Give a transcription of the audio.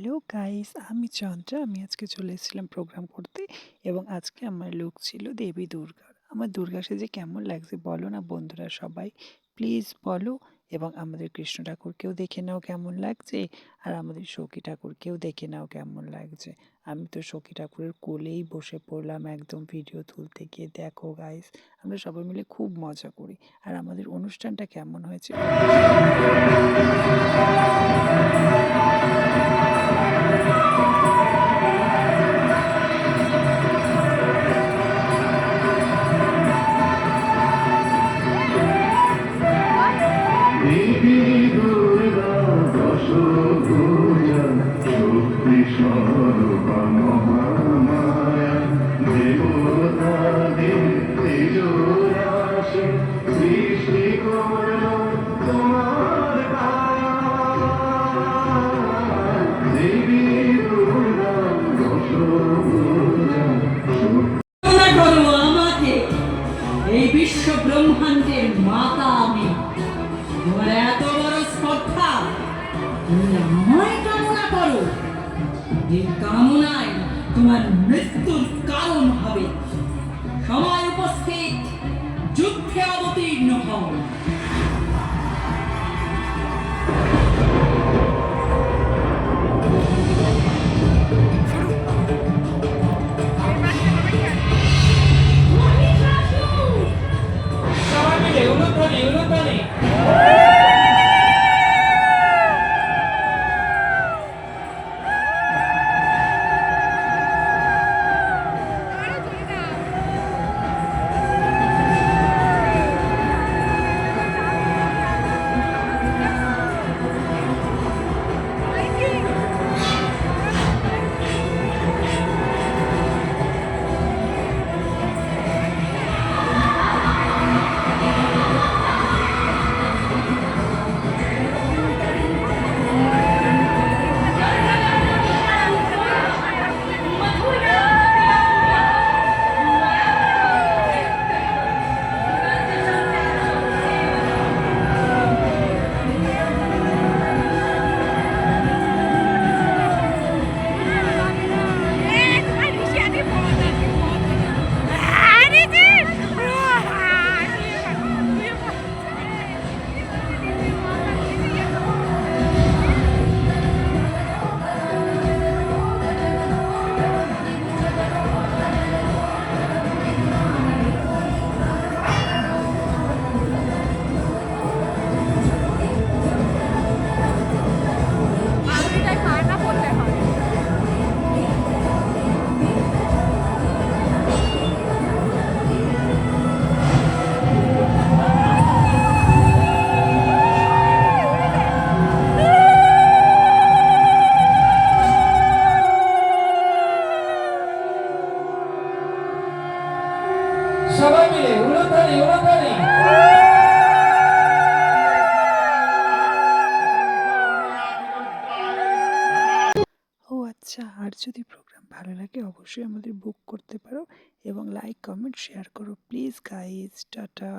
Hello guys, আমি চন্দ্রা। আমি আজকে চলে এসেছিলাম প্রোগ্রাম করতে এবং আজকে আমার লুক ছিল দেবী দুর্গার। আমার দুর্গা সেজে কেমন লাগছে বলো না বন্ধুরা সবাই, প্লিজ বলো। এবং আমাদের কৃষ্ণ ঠাকুরকেও দেখে নাও কেমন লাগছে, আর আমাদের সখী ঠাকুরকেও দেখে নাও কেমন লাগছে। আমি তো সখী ঠাকুরের কোলেই বসে পড়লাম একদম ভিডিও তুলতে গিয়ে। দেখো গাইস, আমরা সবাই মিলে খুব মজা করি। আর আমাদের অনুষ্ঠানটা কেমন হয়েছে দেবী দুর্গা দশভুজা শক্তি স্বরূপা মহামায়া দেবতাদের তেজরাশি সৃষ্টি করল তোমার কায়া। দেবী দুর্গা দশভুজা আমাকে এই বিশ্ব ব্রহ্মাণ্ডের মাতা আমি। তোমার এত বড় স্পর্ধা, তুমি আমায় কামনা করো। এই কামনায় তোমার মৃত্যুর কারণ হবে। সময় উপস্থিত, যুদ্ধে অবতীর্ণ হও। সবাই মিলে উলুধ্বনি উলুধ্বনি। ও আচ্ছা, আর যদি প্রোগ্রাম ভালো লাগে অবশ্যই আমাদের বুক করতে পারো এবং লাইক কমেন্ট শেয়ার করো প্লিজ গাইজ। টাটা।